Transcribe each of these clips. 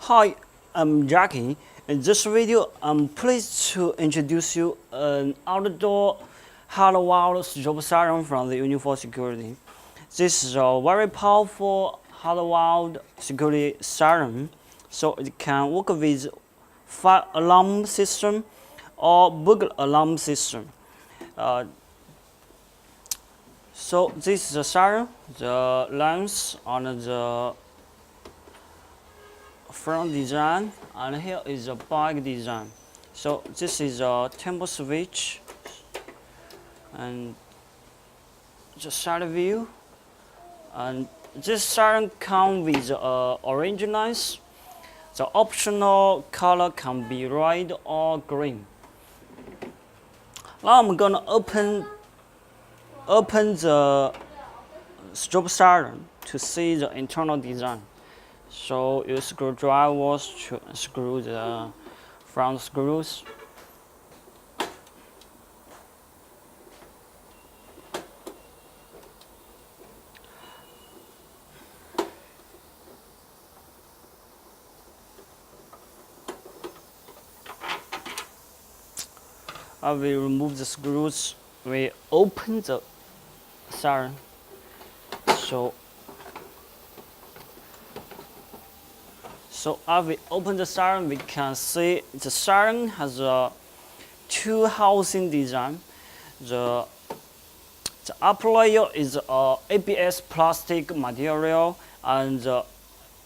Hi, I'm Jackie. In this video, I'm pleased to introduce you an outdoor hardwired strobe siren from the Uniform Security. This is a very powerful hardwired security siren, so it can work with fire alarm system or burglar alarm system. So this is the siren, the lamps on the front design, and here is a back design. So this is a tempo switch and the side view, and this siren comes with orange lines. The optional color can be red or green. Now I'm gonna open the strobe siren to see the internal design. So use screwdrivers to unscrew the front screws. I will remove the screws. We open the siren. So as we open the siren, we can see the siren has a two housing design. The upper layer is a ABS plastic material, and the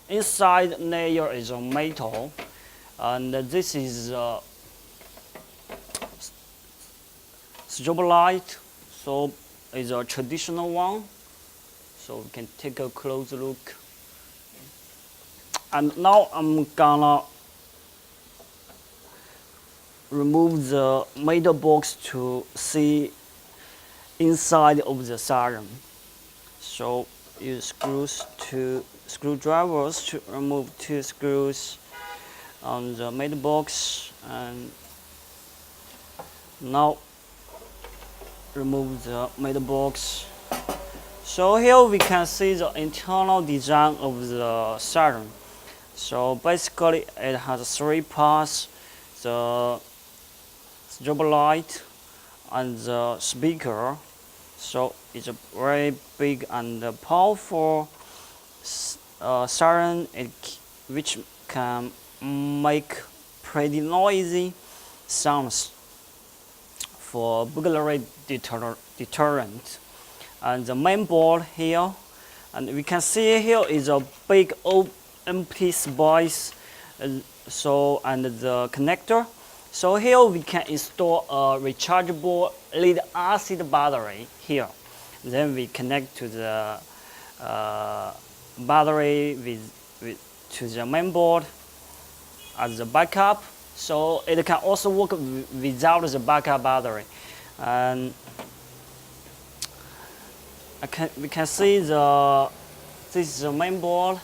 inside layer is a metal. And this is a strobe light, so it's a traditional one. So we can take a close look. And now I'm gonna remove the metal box to see inside of the siren. So use screwdrivers to remove two screws on the metal box, and now remove the metal box. So here we can see the internal design of the siren. So basically it has three parts: the strobe light and the speaker. So it's a very big and powerful siren which can make pretty noisy sounds for burglary deterrent. And the main board here, and we can see here is a big empty space, and the connector. So here we can install a rechargeable lead acid battery here. Then we connect to the battery to the main board as a backup. So it can also work without the backup battery. And we can see this is the main board.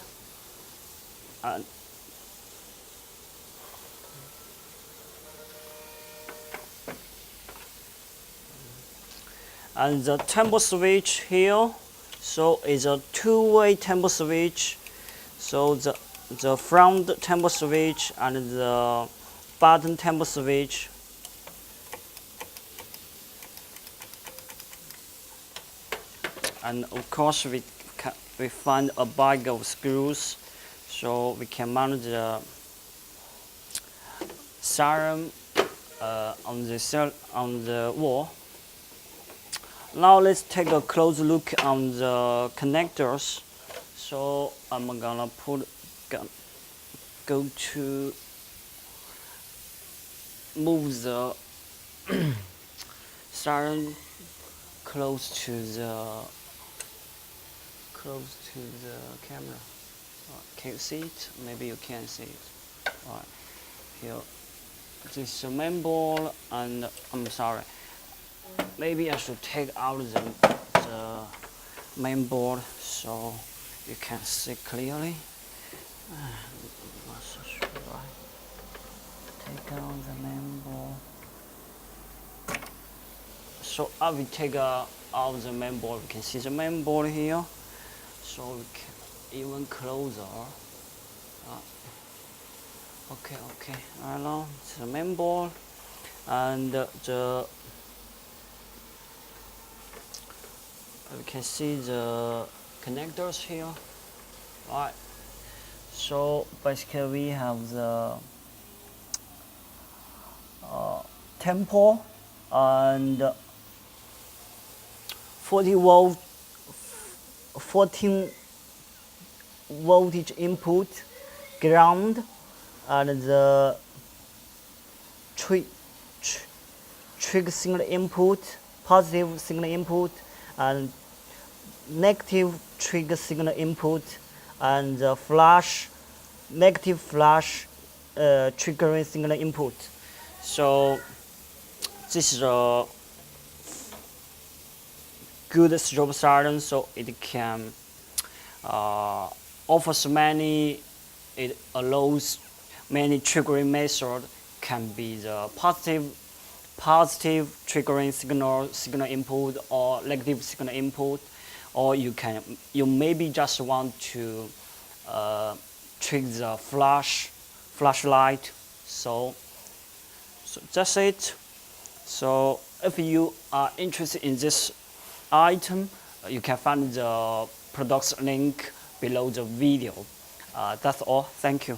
And the tempo switch here, so it's a two-way tempo switch. So the front tempo switch and the bottom tempo switch. And of course we find a bag of screws, so we can mount the siren on the wall. Now let's take a close look on the connectors. So I'm gonna go to move the siren close to the camera. Can you see it? Maybe you can't see it. Alright, here this is the main board, and I'm sorry. Maybe I should take out the main board so you can see clearly. Take out the main board. So I will take out the main board. We can see the main board here. So we can even closer. Okay. Along the main board, and you can see the connectors here. Right. So basically, we have the tempo and 40 volt, 14 voltage input, ground, and the trigger signal input, positive signal input, and negative trigger signal input, and the negative flash triggering signal input. So this is a good strobe siren, so it can offers many. It allows many triggering method. Can be the positive triggering signal input, or negative signal input, or you maybe just want to trigger the flashlight. So that's it. So if you are interested in this item, you can find the products link below the video. That's all. Thank you.